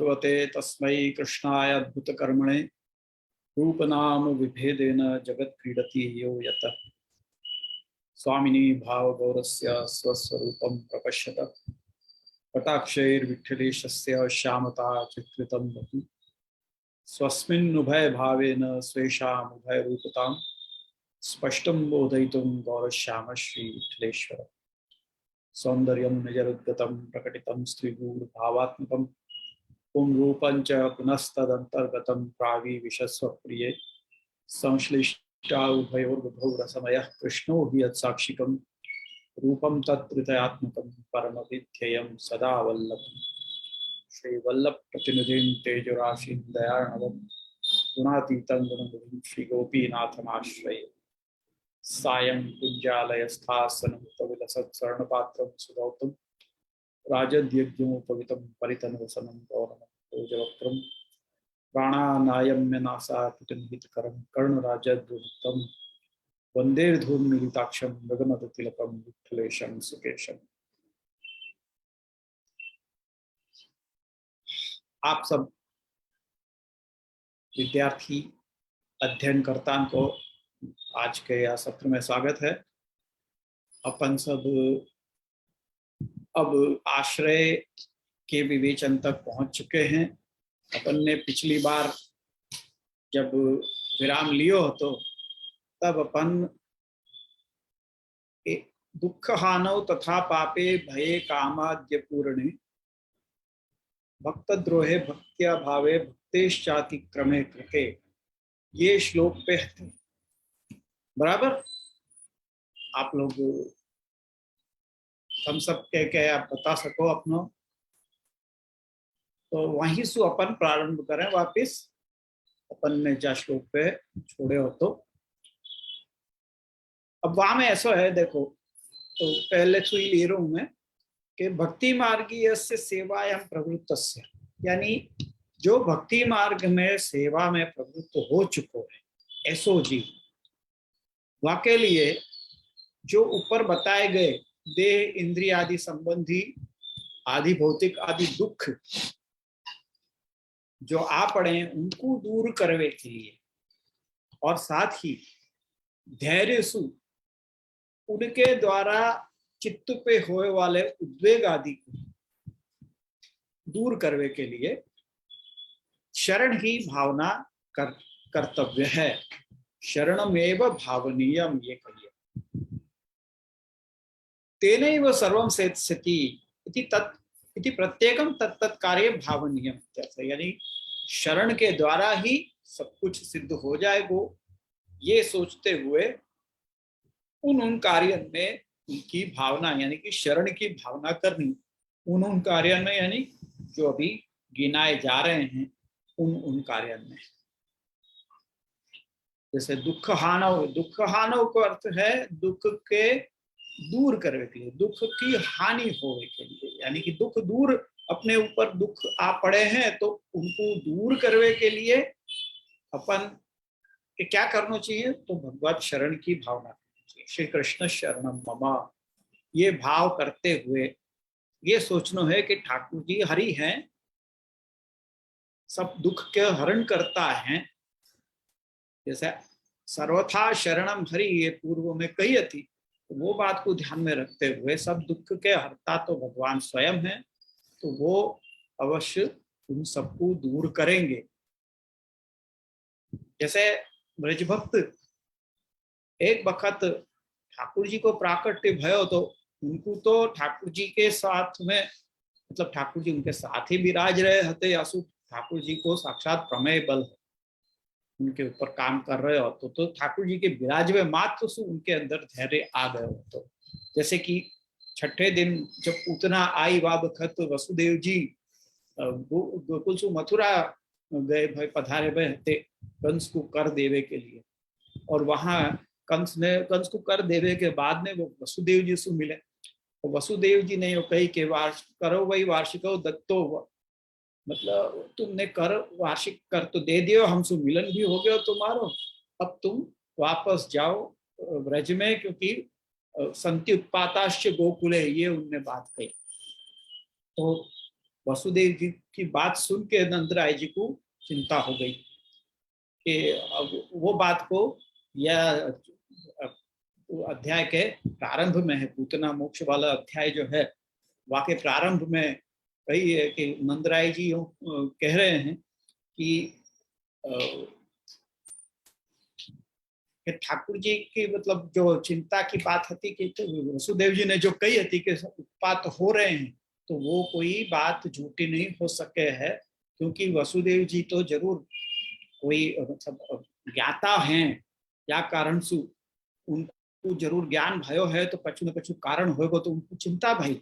भगवते तस्मै कृष्णाय अद्भुतकर्मणे रूपनाम विभेदेन जगत् क्रीडति यो यतः स्वामिनी भावगौरस्य स्वस्वरूपं प्रपश्यत कटाक्षैर्विठ्ठलेशस्य श्यामता चित्रितं वतु स्वस्मिन्नुभय भावेन स्वेषामुभयरूपतां स्पष्टं बोधयितुं गौरश्याम श्रीविठ्ठलेश्वर सौन्दर्यं निजरुद्गतं प्रकटितं स्त्रीगूढभावात्मकं पुंरूपं च पुनस्तदन्तर्गतं प्राविविशस्वप्रिये संश्लिष्टा उभयोर्बुधौ रसमयः कृष्णो हि यत्साक्षिकं रूपं तत्त्रितयात्मकं परमविध्येयं सदा वल्लभं श्रीवल्लभप्रतिनिधिं तेजोराशिं दयार्णवं गुणातीतं गुणनिधिं श्रीगोपीनाथमाश्रये सायं कुञ्जालयस्थासनमुपविलसत्स्वर्णपात्रं सुगौतम राजद्यज्ञोपवितं परितनवसनं गौरवं प्राणानायम्य नासापुटनिहितकरं कर्णराजद्युक्तं वन्देर्धूर्मिलिताक्षं गगनतिलकं विठ्ठलेशं सुकेशम्। आप सब विद्यार्थी अध्ययनकर्ताओं को आज के यह सत्र में स्वागत है। अपन सब अब आश्रय के विवेचन तक पहुंच चुके हैं। अपन ने पिछली बार जब विराम लियो तो तब अपन दुख हानौ तथा पापे भये कामाद्य पूर्णे भक्त द्रोहे भक्त्या भावे भक्तेश्चाति क्रमे कृते ये श्लोक पे थे। बराबर आप लोग हम सब क्या आप बता सको अपनो, तो वहीं से अपन प्रारंभ करें वापिस। अपन ने जा श्लोक पे छोड़े हो तो अब वहां में ऐसा है, देखो तो पहले से ही ले रहा हूं मैं कि भक्ति मार्गीय से सेवायां प्रवृत्तस्य, यानी जो भक्ति मार्ग में सेवा में प्रवृत्त हो चुको है ऐसो जीव, वहां के लिए जो ऊपर बताए गए देह इंद्रिय आदि संबंधी आदि भौतिक आदि दुख जो आ पड़े उनको दूर करने के लिए और साथ ही धैर्य सु उनके द्वारा चित्त पे होए वाले उद्वेग आदि को दूर करने के लिए शरण ही भावना कर्तव्य है। शरणमेव भावनीयम, ये कहिए तेनैव सर्वं सिद्ध्यति इति प्रत्येकम तत्तत् कार्य भावनीयम, यानी शरण के द्वारा ही सब कुछ सिद्ध हो जाएगा, ये सोचते हुए उन कार्य में उनकी भावना यानी कि शरण की भावना करनी। उन कार्य में यानी जो अभी गिनाए जा रहे हैं उन कार्य में, जैसे दुख हानव को अर्थ है दुख के दूर करने के लिए, दुख की हानि होने के लिए, यानी कि दुख दूर, अपने ऊपर दुख आ पड़े हैं तो उनको दूर करने के लिए अपन के क्या करना चाहिए, तो भगवत शरण की भावना करनी चाहिए। श्री कृष्ण शरणम मम, ये भाव करते हुए ये सोचना है कि ठाकुर जी हरि हैं, सब दुख के हरण करता है। जैसे सर्वथा शरणम हरि ये पूर्व में कही थी, तो वो बात को ध्यान में रखते हुए सब दुख के हरता तो भगवान स्वयं है, तो वो अवश्य उन सबको दूर करेंगे। जैसे ब्रजभक्त एक वक्त ठाकुर जी को प्राकट्य भयो तो उनको तो ठाकुर जी के साथ में, मतलब ठाकुर जी उनके साथ ही विराज रहे हते, यासु ठाकुर जी को साक्षात प्रमेय बल उनके ऊपर काम कर रहे हो तो ठाकुर जी के विराज में मात्र से उनके अंदर धैर्य आ गए हो। तो जैसे कि छठे दिन जब पूतना आई वा बखत वसुदेव जी गोकुल से मथुरा गए भाई पधारे भय हते कंस को कर देवे के लिए, और वहां कंस को कर देवे के बाद में वो वसुदेव जी से मिले, तो वसुदेव जी ने यो कही कि करो वही वार्षिको दत्तो, मतलब तुमने कर वार्षिक कर तो दे दियो, हमसे मिलन भी हो गया तुम्हारो, अब तुम वापस जाओ ब्रज में, क्योंकि संति उत्पाताश्च गोकुले, ये उनने बात कही। तो वसुदेव जी की बात सुन के नंदराय जी को चिंता हो गई कि अब वो बात को, यह अध्याय के प्रारंभ में है, पूतना मोक्ष वाला अध्याय जो है वाके प्रारंभ में कही है कि नंदराय जी कह रहे हैं कि ठाकुर जी की मतलब जो चिंता की बात थी कि वसुदेव जी ने जो कही थी कि उत्पात हो रहे हैं, तो वो कोई बात झूठी नहीं हो सके है, क्योंकि वसुदेव जी तो जरूर कोई मतलब ज्ञाता हैं या कारण सु उनको जरूर ज्ञान भयो है, तो कछु न कछु कारण होगा, तो उनको चिंता भाई।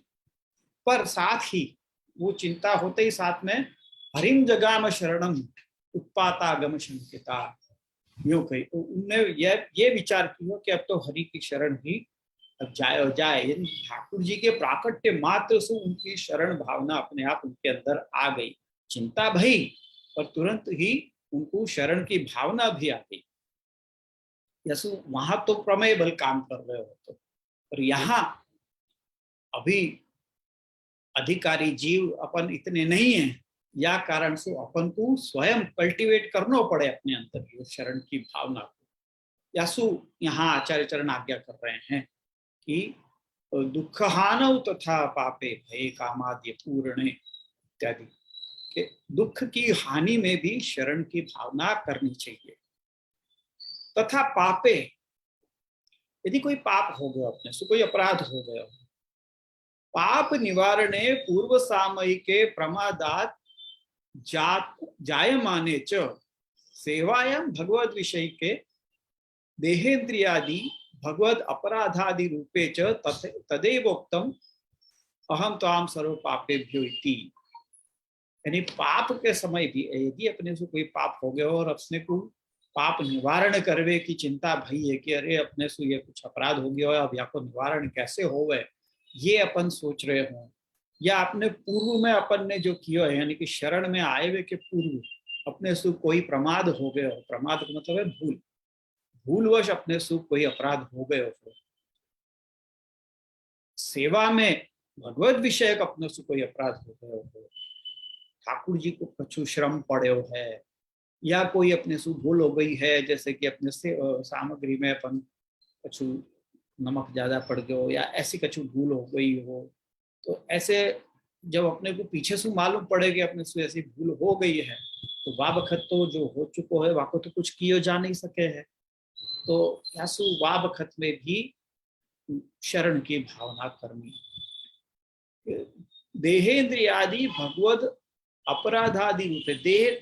पर साथ ही वो चिंता होते ही साथ में हरिम जगाम शरणम उत्पातागम शंकिता यूं कही, तो उनने ये विचार किया कि अब तो हरि की शरण ही अब जाए यानी ठाकुर जी के प्राकट्य मात्र से उनकी शरण भावना अपने आप उनके अंदर आ गई। चिंता भई और तुरंत ही उनको शरण की भावना भी आ गई। यसु वहां तो प्रमेय बल काम कर रहे हो, तो पर यहाँ अभी अधिकारी जीव अपन इतने नहीं है, या कारण से अपन को स्वयं कल्टीवेट करना पड़े अपने अंदर ये शरण की भावना को। यासु यहाँ आचार्य चरण आज्ञा कर रहे हैं कि दुखहानौ तथा पापे भय कामाद्य पूर्णे इत्यादि के दुख की हानि में भी शरण की भावना करनी चाहिए। तथा पापे, यदि कोई पाप हो गया अपने से, कोई अपराध हो गया, पाप निवारणे पूर्व सामयिके प्रमादात जायमाने च सेवायां भगवद विषय के देहेन्द्रियादि भगवद अपराधादि रूपे च तदेवोक्तम अहम त्वाम सर्व पापेभ्यो इति। यानी पाप के समय भी यदि अपने से कोई पाप हो गया और अपने को पाप निवारण करवे की चिंता भई है कि अरे अपने से ये कुछ अपराध हो गया, अब या को निवारण कैसे हो गए, ये अपन सोच रहे हो, या अपने पूर्व में अपन ने जो किया है, यानी कि शरण में आए हुए के पूर्व अपने से कोई प्रमाद हो गया हो, प्रमाद का मतलब है भूल, भूलवश अपने से कोई अपराध हो गए हो, सेवा में भगवत विषय का अपने से कोई अपराध हो गए हो, ठाकुर जी को कछु श्रम पड़े हो है, या कोई अपने से भूल हो गई है, जैसे कि अपने से सामग्री में अपन कछु नमक ज्यादा पड़ गया हो, या ऐसी कछु भूल हो गई हो, तो ऐसे जब अपने को पीछे से मालूम पड़े कि अपने से ऐसी भूल हो गई है, तो वाह बखत तो जो हो चुको है वाको तो कुछ किया जा नहीं सके है, तो यासु वाह बखत में भी शरण की भावना करनी। देहेन्द्रियादि भगवद अपराधादि रूपे, देह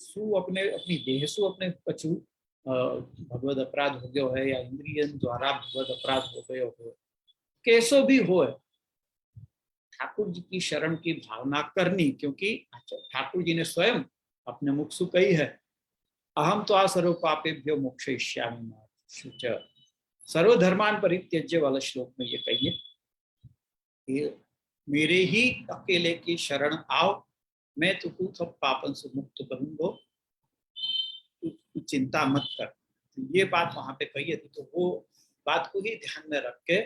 सु अपने अपनी देह सु अपने कछु भगवद अपराध हो गयो है, या इंद्रिय द्वारा भगवद अपराध हो गयो हो, कैसो भी हो, ठाकुर जी की शरण की भावना करनी, क्योंकि ठाकुर जी ने स्वयं अपने मुख से कही है, अहम तो सर्व पापेभ्यो मोक्षयिष्यामि, सर्वधर्मान परित्यज्य वाला श्लोक में ये कहिए, मेरे ही अकेले की शरण आओ, मैं तुमको सब पापन से मुक्त करूंगा, तू चिंता मत कर। तो ये बात वहां पे कही है, तो वो बात को ही ध्यान में रख के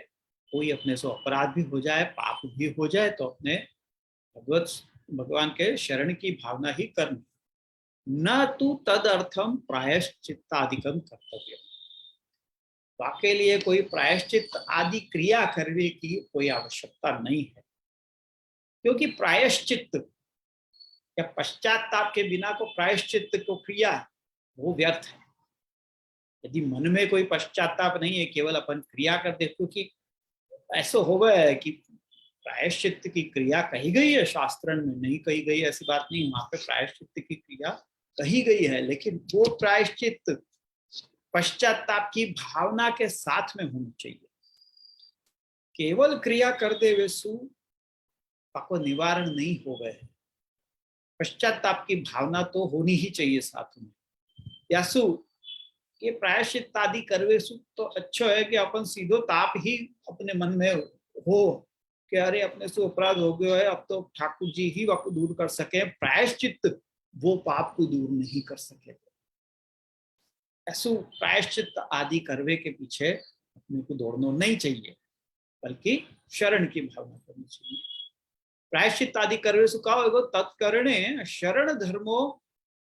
कोई अपने से अपराध भी हो जाए, पाप भी हो जाए, तो अपने भगवान के शरण की भावना ही करनी, न तू तदर्थम प्रायश्चित्तादिकम कर्तव्य, वाके लिए कोई प्रायश्चित आदि क्रिया करने की कोई आवश्यकता नहीं है, क्योंकि प्रायश्चित या पश्चाताप के बिना को प्रायश्चित को क्रिया वो व्यर्थ है। यदि मन में कोई पश्चाताप नहीं है, केवल अपन क्रिया कर दे, क्योंकि ऐसा हो गया है कि प्रायश्चित की क्रिया कही गई है शास्त्र में, नहीं कही गई ऐसी बात नहीं, वहां पे प्रायश्चित की क्रिया कही गई है, लेकिन वो प्रायश्चित पश्चाताप की भावना के साथ में होनी चाहिए। केवल क्रिया कर दे वे सु आपको निवारण नहीं हो गए, पश्चाताप की भावना तो होनी ही चाहिए साथ में। यासु ये प्रायश्चित आदि करवे सु तो अच्छा है कि अपन सीधो ताप ही अपने मन में हो कि अरे अपने से अपराध हो गया है, अब तो ठाकुर जी ही आपको दूर कर सके, प्रायश्चित वो पाप को दूर नहीं कर सके। ऐसु प्रायश्चित आदि करवे के पीछे अपने को दौड़ना नहीं चाहिए, बल्कि शरण की भावना करनी चाहिए। प्रायश्चित आदि कर्मेषु का होगा तत्करणे शरण धर्मो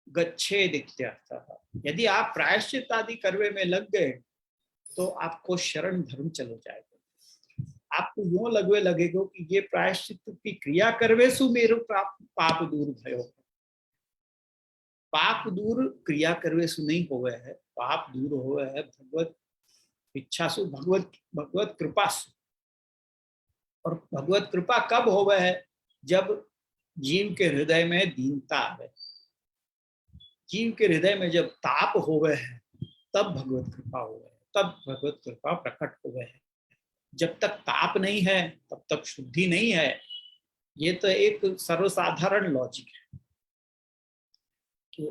गच्छेद इत्यर्थः। यदि आप प्रायश्चित आदि कर्मे में लग गए तो आपको शरण धर्म चलो जाएगा। आपको यूं लगेगा कि ये प्रायश्चित की क्रिया करवेसु मेरो पाप दूर भयो। पाप दूर क्रिया करवेसु नहीं हुए है, पाप दूर हुए है भगवत इच्छासु, भगवत कृपासु। और भगवत कृपा कब हुए है? जब जीव के हृदय में दीनता आवे, जीव के हृदय में जब ताप हुए है तब भगवत कृपा हुए है, तब भगवत कृपा प्रकट हुए है। जब तक ताप नहीं है तब तक शुद्धि नहीं है। ये तो एक सर्वसाधारण लॉजिक है कि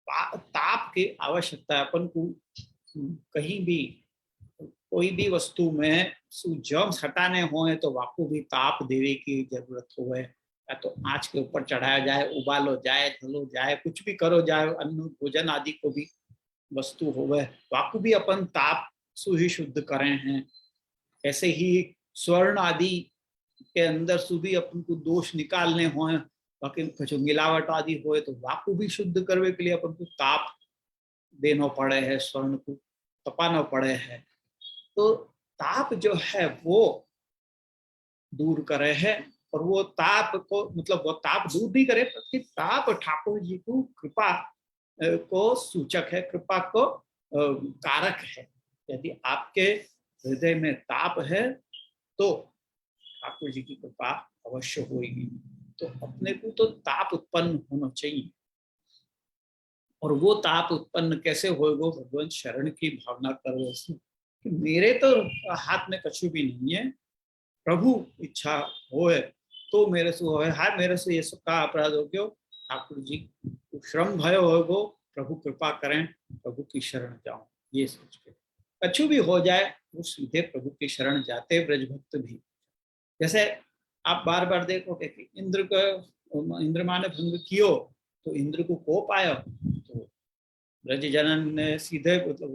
ताप की आवश्यकता अपन को कहीं भी कोई भी वस्तु में जर्म्स हटाने हो तो वाकू भी ताप देने की जरूरत हो, या तो आँच के ऊपर चढ़ाया जाए, उबालो जाए, धलो जाए, कुछ भी करो जाए, अन्न भोजन आदि को भी वस्तु हो वाकू भी अपन ताप सु ही शुद्ध करें हैं। ऐसे ही स्वर्ण आदि के अंदर से भी अपन को दोष निकालने हो, बाकी जो मिलावट आदि हो तो वाकू भी शुद्ध करने के लिए अपन को ताप देना पड़े है, स्वर्ण को तपाना पड़े है। तो ताप जो है वो दूर करे है, और वो ताप को मतलब वो ताप दूर नहीं करे, बल्कि ताप ठाकुर जी को कृपा को सूचक है, कृपा को कारक है। यदि आपके हृदय में ताप है तो ठाकुर जी की कृपा अवश्य होगी। तो अपने को तो ताप उत्पन्न होना चाहिए, और वो ताप उत्पन्न कैसे होगा? भगवान शरण की भावना करो कि मेरे तो हाथ में कछु भी नहीं है, प्रभु इच्छा होए तो मेरे से होए, हाय मेरे से ये सब का अपराध हो गयो, ठाकुर जी श्रम भयो होगो, प्रभु कृपा करें, प्रभु की शरण जाऊं, ये सोच के कछु भी हो जाए वो सीधे प्रभु की शरण जाते ब्रजभक्त भी। जैसे आप बार बार देखोगे कि इंद्रमा ने भंग कियो तो इंद्र को कोप आया, तो ब्रजजनन ने सीधे मतलब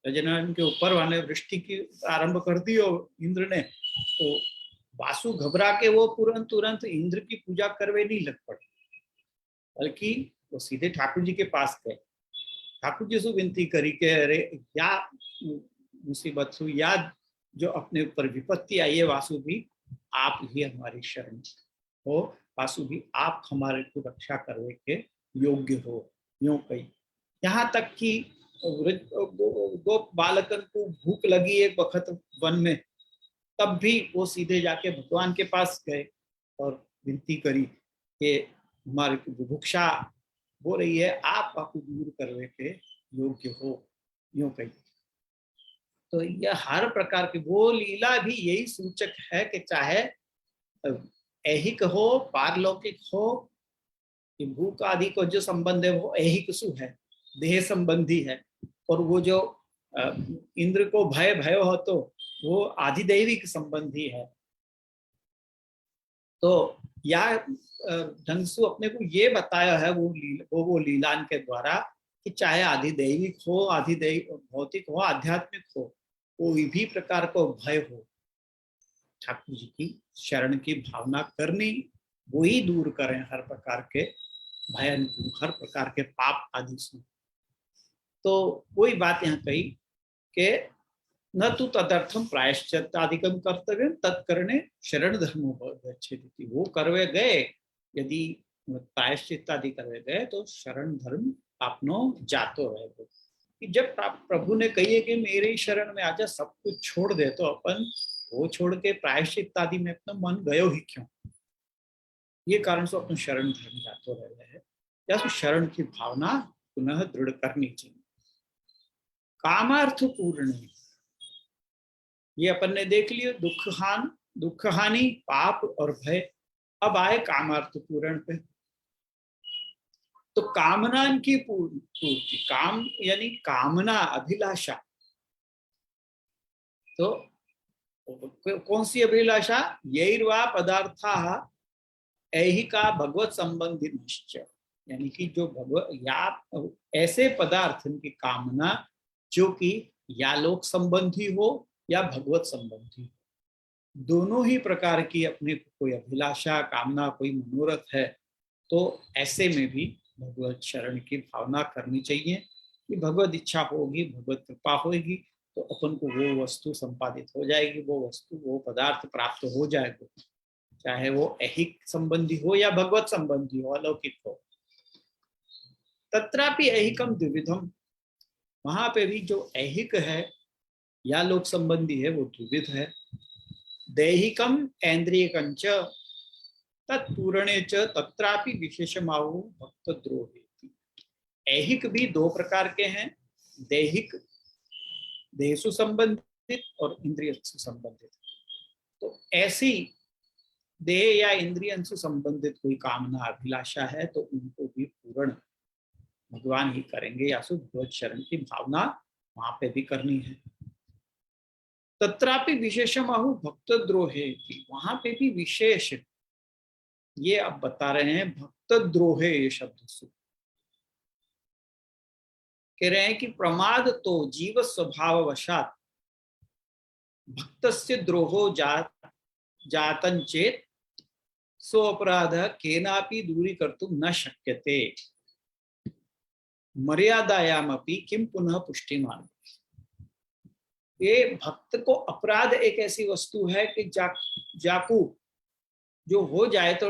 ब्रजजनन के ऊपर वाले वृष्टि की आरंभ कर दियो इंद्र ने, तो वासु घबरा के वो तुरंत इंद्र की पूजा करवे नहीं लग पड़े, बल्कि वो सीधे ठाकुर जी के पास गए, ठाकुर जी से विनती करी के अरे या मुसीबत हुई या जो अपने ऊपर विपत्ति आई है, वासु भी आप ही हमारी शरण हो, वासु भी आप हमारे को रक्षा करने के योग्य हो, यूं कही। यहाँ तक कि गो बालकन को भूख लगी एक वक्त वन में, तब भी वो सीधे जाके भगवान के पास गए और विनती करी कि हमारे को बुभुक्षा हो रही है, आप आपको दूर करने के योग्य हो, यूं कही। तो यह हर प्रकार की वो लीला भी यही सूचक है कि चाहे ऐहिक हो पारलौकिक हो, कि भूख आदि को जो संबंध है वो ऐहिक सु है, देह संबंधी है, और वो जो इंद्र को भय हो तो वो आधिदैविक संबंधी है। तो या ढंग से अपने को ये बताया है वो लीलान के द्वारा कि चाहे आधिदैविक हो, आधिदैविक भौतिक हो, आध्यात्मिक हो, कोई भी प्रकार को भय हो, ठाकुर जी की शरण की भावना करनी, वो ही दूर करें हर प्रकार के भयन, हर प्रकार के पाप आदि से। तो वही बात यहाँ कही कि न तो तदर्थम प्रायश्चित्तादिकम कर्तव्य तत्करणे शरण धर्मो गच्छेति। वो करवे गए, यदि प्रायश्चित आदि करवे गए तो शरण धर्म आपनो जातो रहेगा। कि जब प्रभु ने कही कि मेरे शरण में आजा, सब कुछ छोड़ दे, तो अपन वो छोड़ के प्रायश्चित आदि में अपना मन गयो ही क्यों? ये कारण से अपन शरण धर्म जातो रह रहे हैं, या शरण की भावना पुनः दृढ़ करनी चाहिए। कामार्थ पूर्ण, ये अपन ने देख लिया दुख हानि पाप और भय। अब आए कामार्थ पूर्ण पे। तो कामना की पूर्ति, काम यानी कामना, अभिलाषा। तो कौन सी अभिलाषा? यैर्वा पदार्था ऐहिका भगवत संबंधी निश्चय, यानी कि जो भगवत या ऐसे पदार्थ की कामना जो कि या लोक संबंधी हो या भगवत संबंधी हो। दोनों ही प्रकार की अपने कोई अभिलाषा, कामना, कोई मनोरथ है, तो ऐसे में भी भगवत शरण की भावना करनी चाहिए कि भगवत इच्छा होगी, भगवत कृपा होगी, तो अपन को वो वस्तु संपादित हो जाएगी, वो वस्तु, वो पदार्थ प्राप्त हो जाएगा, चाहे वो ऐहिक संबंधी हो या भगवत संबंधी हो, अलौकिक हो। तत्रापि ऐहिकम द्विविधम, वहां पे भी जो ऐहिक है या लोक संबंधी है वो द्विविध है। दैहिकम ऐन्द्रियकंच तत्पूर्णे च तत्रापि विशेषमाहु भक्त द्रोहेति। ऐहिक भी दो प्रकार के हैं, दैहिक देह से संबंधित और इंद्रिय से संबंधित। तो ऐसी देह या इंद्रिय से संबंधित कोई कामना, अभिलाषा है तो उनको भी पूर्ण भगवान ही करेंगे, या भगवत शरण की भावना वहां पे भी करनी है। तत्रापि विशेषमाहु भक्त द्रोहे, वहां पे भी विशेष ये अब बता रहे हैं, भक्त द्रोहे ये शब्द से कह रहे हैं कि प्रमाद तो जीव स्वभाव वशात भक्त से द्रोहो जातन चेत सो अपराध केनापि दूरी कर्तुम न शक्यते मर्यादायामपि किम पुनः पुष्टिमान। ये भक्त को अपराध एक ऐसी वस्तु है कि जाकू जो हो जाए तो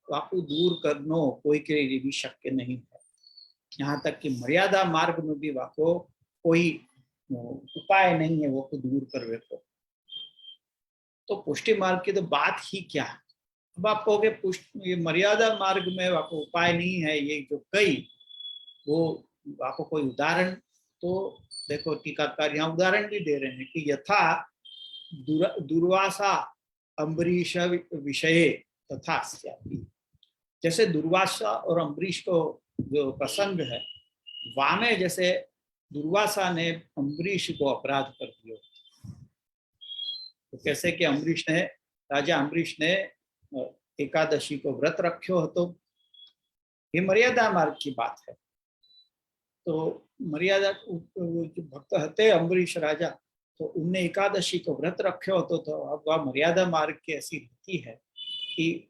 वाकू दूर करनो कोई के लिए भी शक्य नहीं है। यहाँ तक कि मर्यादा मार्ग में भी वाको कोई उपाय नहीं है वो को दूर करवे को। तो पुष्टि मार्ग की तो बात ही क्या है। अब आप कहोगे ये मर्यादा मार्ग में वाको उपाय नहीं है, ये जो कई वो वाको कोई उदाहरण, तो देखो टीकाकार यहाँ उदाहरण भी दे रहे हैं कि यथा दुर्वासा अम्बरीश विषय तथा, जैसे दुर्वासा और अम्बरीश को जो प्रसंग है, वामे जैसे दुर्वासा ने अम्बरीश को अपराध कर दिया। तो कैसे कि अम्बरीश ने, राजा अम्बरीश ने एकादशी को व्रत रखो, तो ये मर्यादा मार्ग की बात है। तो मर्यादा जो भक्त हते अम्बरीश राजा, तो उनने एकादशी को व्रत रखो तो अब वह मर्यादा मार्ग की ऐसी रीति है कि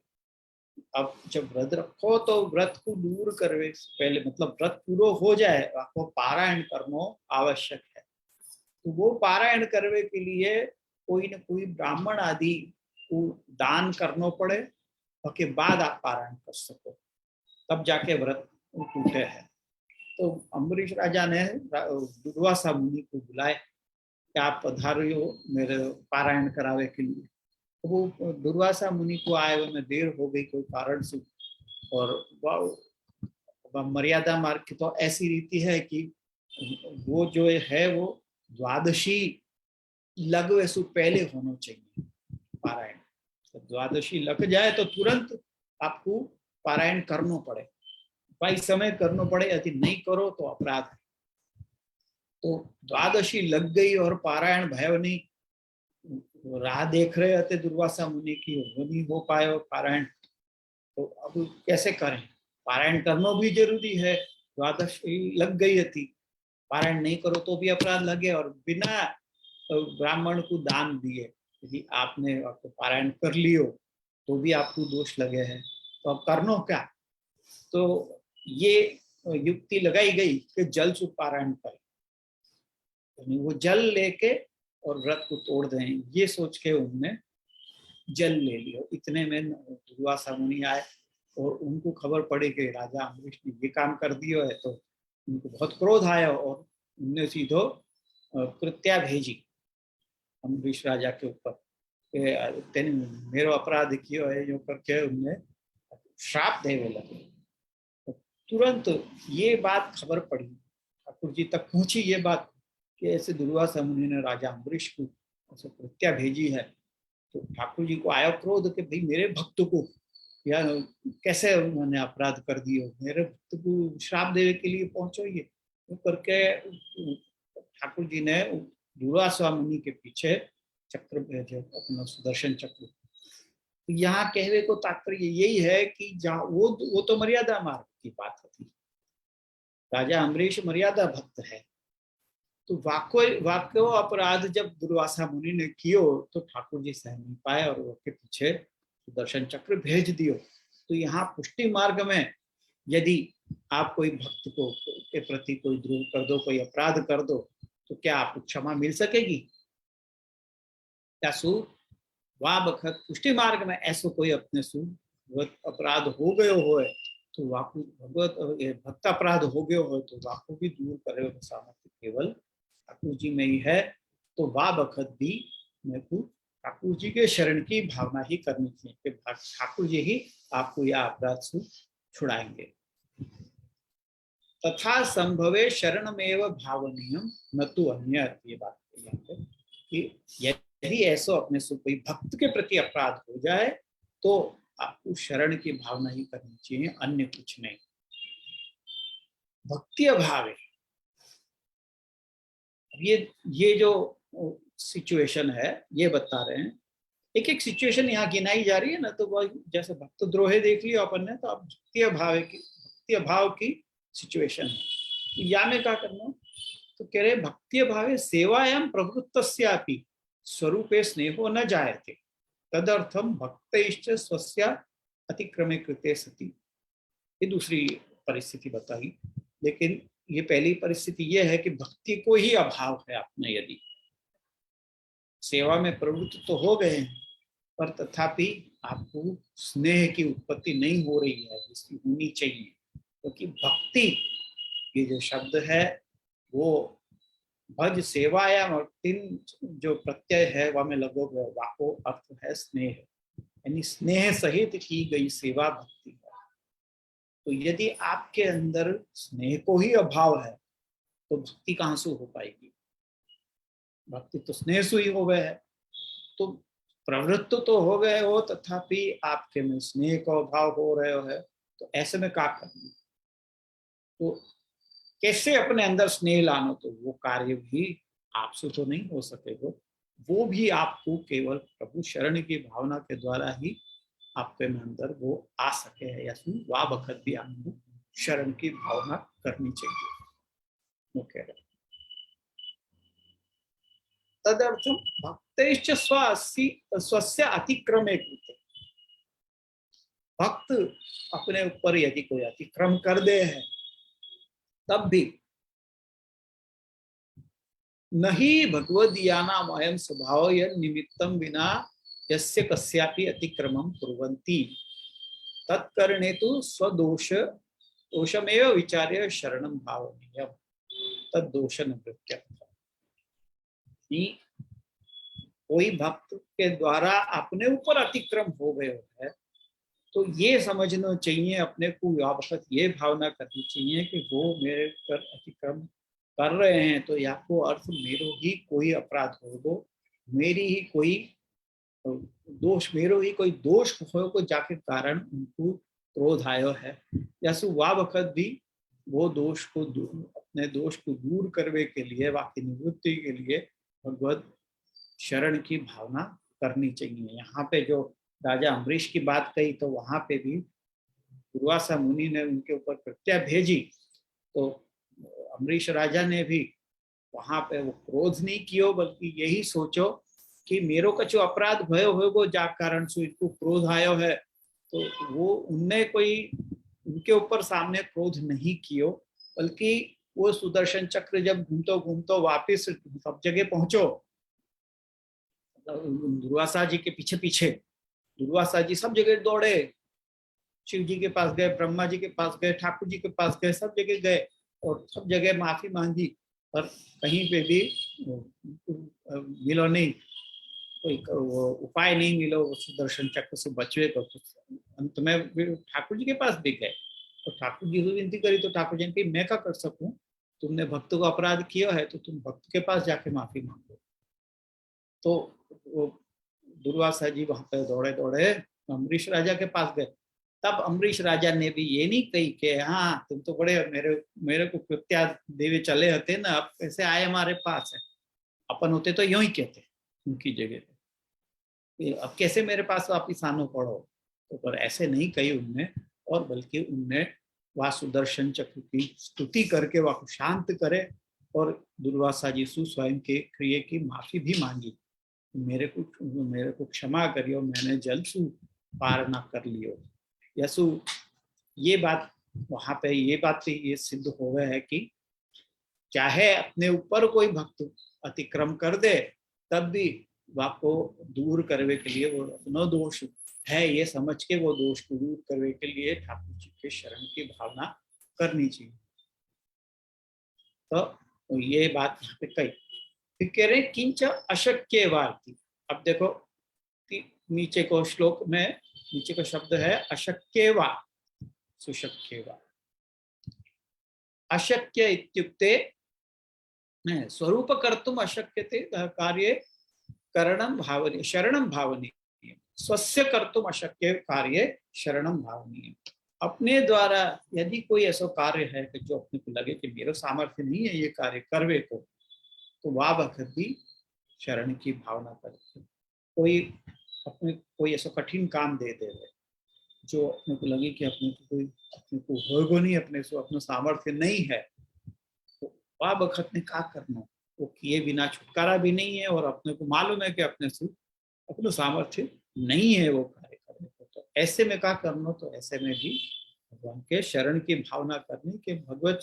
अब जब व्रत रखो तो व्रत को दूर करवे पहले, मतलब व्रत पूरा हो जाए आपको पारायण करना आवश्यक है। तो वो पारायण करवे के लिए कोई न कोई ब्राह्मण आदि को दान करना पड़े, और के बाद आप पारायण कर सको, तब जाके व्रत टूटे है। तो अम्बरीश राजा ने दुर्वासा मुनि को बुलाए कि आप पधारियो मेरे पारायण करावे के लिए। तो वो दुर्वासा मुनि को आए में देर हो गई कोई कारण से, और मर्यादा मार्ग की तो ऐसी रीति है कि वो जो है वो द्वादशी लगवे से पहले होना चाहिए पारायण। तो द्वादशी लग जाए तो तुरंत आपको पारायण करना पड़े, भाई समय करना पड़े, यदि नहीं करो तो अपराध है। तो द्वादशी लग गई और पारायण भयो नहीं, राह देख रहे थे दुर्वासा मुनि की, वो नहीं हो पाए पारायण, तो अब कैसे करें। पारायण करना भी जरूरी है, द्वादशी लग गई थी, पारायण नहीं करो तो भी अपराध लगे, और बिना ब्राह्मण को दान दिए यदि आपने आपको पारायण कर लियो तो भी आपको दोष लगे हैं, तो अब करनो क्या। तो ये युक्ति लगाई गई कि जल से पारायण करें, यानी वो जल लेके और व्रत को तोड़ दें, ये सोच के उन्होंने जल ले लिया। इतने में दुर्वासा मुनि आए और उनको खबर पड़ी कि राजा अम्बरीश ने ये काम कर दिया है, तो उनको बहुत क्रोध आया और उनने सीधो कृत्या भेजी अम्बरीश राजा के ऊपर, तेने मेरो अपराध किया है, जो करके उनने श्राप देवे लगे। तो तुरंत ये बात खबर पड़ी, ठाकुर जी तक पहुंची ये बात कि ऐसे दुर्वासा मुनि ने राजा अम्बरीश को ऐसे कृत्या भेजी है। तो ठाकुर जी को आया क्रोध कि भाई मेरे भक्त को या कैसे उन्होंने अपराध कर दिया, मेरे भक्त को श्राप देने के लिए पहुंचो ये, तो करके ठाकुर जी ने दुर्वासा मुनि के पीछे चक्र भेजे, अपना सुदर्शन चक्र। तो यहाँ कहने को तात्पर्य यही है कि जहाँ वो तो मर्यादा मार्ग की बात होती, राजा अम्बरीश मर्यादा भक्त है, तो वाक्यो अपराध जब दुर्वासा मुनि ने कियो तो ठाकुर जी सह नहीं पाए और वो के पीछे सुदर्शन चक्र भेज दियो। तो यहाँ पुष्टि मार्ग में यदि आप कोई भक्त को के प्रति कोई द्रोह कर दो, कोई अपराध कर दो, तो क्या आपको क्षमा मिल सकेगी? क्या सु वाह बखत पुष्टि मार्ग में ऐसा कोई अपने सु अपराध हो गयो हो तो वाकु भगवत भक्त अपराध हो गयो हो तो वाकु भी दूर करे सामर्थ्य केवल ठाकुर जी में ही है। तो वाह बखत भी मेरे को ठाकुर जी के शरण की भावना ही करनी चाहिए कि ठाकुर जी ही आपको यह अपराध से छुड़ाएंगे। तथा संभवे शरणमेव भावनीयम न तो अन्य। ये बात कि यदि ऐसा अपने से कोई भक्त के प्रति अपराध हो जाए तो आपको शरण की भावना ही करनी चाहिए, अन्य कुछ नहीं। भक्ति अभाव है ये जो सिचुएशन है ये बता रहे हैं। एक एक सिचुएशन यहाँ गिनाई जा रही है ना, तो जैसे भक्त द्रोहे देख लिया अपन ने, तो अब भक्ति अभाव की सिचुएशन है। तो या में क्या करना, तो कह रहे भक्ति अभावे सेवायाम प्रवृत्तस्यापि स्वरूपे स्नेहो न जायते तदर्थम भक्तैश्च स्वस्य अतिक्रमे कृते सति। ये दूसरी परिस्थिति बताई, लेकिन ये पहली परिस्थिति ये है कि भक्ति को ही अभाव है आपने, यदि सेवा में प्रवृत्त तो हो गए हैं पर तथापि आपको स्नेह की उत्पत्ति नहीं हो रही है जिसकी होनी चाहिए। क्योंकि भक्ति ये जो शब्द है वो भज सेवायाम और तीन जो प्रत्यय है वह में लगभग वाको अर्थ है स्नेह, यानी स्नेह सहित की गई सेवा भक्ति है। तो यदि आपके अंदर स्नेह को ही अभाव है तो भक्ति कहाँ से हो पाएगी? भक्ति तो स्नेह से ही हो गए है। तो प्रवृत्त तो हो गए हो तथापि आपके में स्नेह का अभाव हो रहे हो है, तो ऐसे में क्या करना? तो कैसे अपने अंदर स्नेह लाना? तो वो कार्य भी आपसे तो नहीं हो सकेगा, वो भी आपको केवल प्रभु शरण की भावना के द्वारा ही आपके अंदर वो आ सके है। या वाह बखत भी आपको शरण की भावना करनी चाहिए। वो कह रहे तदर्थम भक्तैश्च स्वस्य अतिक्रमे कृते। भक्त अपने ऊपर यदि कोई अतिक्रम कर दे है तब भी नहीं भगवदीयानाम अयं स्वभाव यद निमित्तम विना यस्य कस्यापि अतिक्रमं कुर्वन्ति तत्करणे तो स्वदोष दोषमेव विचार्य शरणं भावनीयम् तद्दोष निवृत्त्यर्थम्। कोई भक्त के द्वारा अपने ऊपर अतिक्रम हो गए है तो ये समझना चाहिए अपने को, वक्त ये भावना करनी चाहिए कि वो मेरे पर अतिक्रम कर रहे हैं तो या को अर्थ मेरो ही कोई अपराध होगो, मेरी ही कोई दोष, मेरो ही कोई दोष हो जाके कारण उनको क्रोध आयो है। या सु वाह वक्त भी वो दोष को अपने दोष को दूर करने के लिए, वाक्य निवृत्ति के लिए भगवत शरण की भावना करनी चाहिए। यहाँ पे जो राजा अम्बरीश की बात कही तो वहां पे भी दुर्वासा मुनि ने उनके ऊपर प्रत्या भेजी तो अम्बरीश राजा ने भी वहां पे वो क्रोध नहीं कियो बल्कि यही सोचो कि मेरो का जो अपराध भयो होगो जा कारण से इनको क्रोध आयो है। तो वो उनने कोई उनके ऊपर सामने क्रोध नहीं कियो, बल्कि वो सुदर्शन चक्र जब घूमतो घूमतो वापिस सब जगह पहुंचो दुर्वासा जी के पीछे पीछे, दुर्वासा जी सब जगह दौड़े, शिव जी के पास गए, ब्रह्मा जी के पास गए, ठाकुर जी के पास गए, सब जगह गए और सब जगह माफी मांगी पर कहीं पे भी मिलो नहीं, कोई उपाय नहीं मिलो सुदर्शन चक्र से बचवे को। अंत में ठाकुर जी के पास भी गए तो ठाकुर जी को विनती करी तो ठाकुर जी ने कही मैं क्या कर सकूं, तुमने भक्त को अपराध किया है तो तुम भक्त के पास जाके माफी मांगो। तो वो दुर्वासा जी वहां पे दौड़े दौड़े अम्बरीश राजा के पास गए। तब अम्बरीश राजा ने भी ये नहीं कही कि हाँ तुम तो बड़े मेरे को कृत्या देवे चले होते ना, अब कैसे आए हमारे पास है, अपन होते तो यूं ही कहते उनकी जगह पे, अब कैसे मेरे पास वापिस आनो पड़ो। तो पर ऐसे नहीं कही उनने, और बल्कि उनने वह सुदर्शन चक्र की स्तुति करके वह शांत करे और दुर्वासा जी से स्वयं के क्रिया की माफी भी मांगी, मेरे को क्षमा करियो, मैंने जल सु पार ना कर लियो। यसु ये बात वहां पे ये बात से ये सिद्ध हो गया है कि चाहे अपने ऊपर कोई भक्त अतिक्रम कर दे, तब भी आपको दूर करने के लिए वो अपना दोष है ये समझ के वो दोष को दूर करने के लिए ठाकुर जी के शरण की भावना करनी चाहिए। तो ये बात यहाँ पे कही। फिर कह रहे किंच अशक्य वार्ती। अब देखो नीचे को श्लोक में नीचे का शब्द है अशक्य वा सुशक्य वा। अशक्य इत्युक्ते स्वरूप कर्तुम अशक्यते कार्ये करणं भावनीय शरणं भावनीय। स्वस्य कर्तुम अशक्य कार्ये शरणं भावनीय। अपने द्वारा यदि कोई ऐसा कार्य है कि जो अपने को लगे कि मेरा सामर्थ्य नहीं है ये कार्य करवे को, तो वह वक्त भी शरण की भावना करते। कोई ऐसा कठिन काम दे दे रहे जो अपने को लगे कि अपने को होगा नहीं, अपने से अपना सामर्थ्य नहीं है, तो वह वक्त ने क्या करना, वो किए बिना छुटकारा भी नहीं है और अपने को मालूम है कि अपने से अपना सामर्थ्य नहीं है वो कार्य करने को। तो ऐसे में क्या करना, तो ऐसे में भी भगवान के शरण की भावना करनी कि भगवत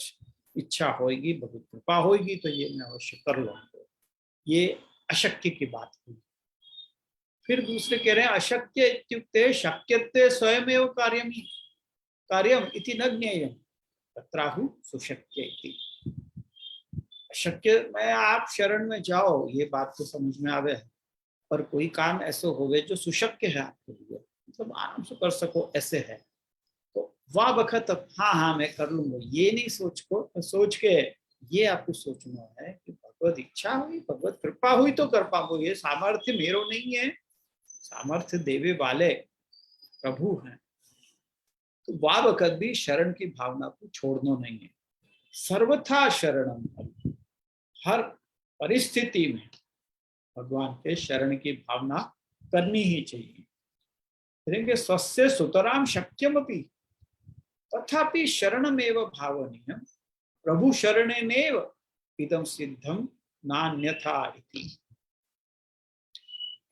इच्छा होगी, भगवत कृपा होगी तो ये मैं अवश्य कर लूंगा। ये अशक्य की बात हुई। फिर दूसरे कह रहे हैं अशक्य इत्युक्ते शक्यते स्वयमेव कार्यम इति न ज्ञेयम् तत्राहु सुशक्य इति। अशक्य में आप शरण में जाओ ये बात तो समझ में आवे है, पर कोई काम ऐसे होवे जो सुशक्य है आपके लिए, मतलब आराम से कर सको ऐसे है, तो वह वक्त हाँ हाँ मैं कर लूंगा ये नहीं सोच के ये आपको सोचना है कि भगवत इच्छा हुई, भगवत कृपा हुई तो कर पाऊंगा, ये सामर्थ्य मेरो नहीं है, सामर्थ्य देवे वाले प्रभु हैं। तो वह वक्त भी शरण की भावना को छोड़ना नहीं है। सर्वथा शरणम, हर परिस्थिति में भगवान के शरण की भावना करनी ही चाहिए। कहेंगे स्वस्य सुतराम शक्यमपि तथापि शरणमेव भावनीयम प्रभु शरणेनेव इदं सिद्धम नान्यथा इति।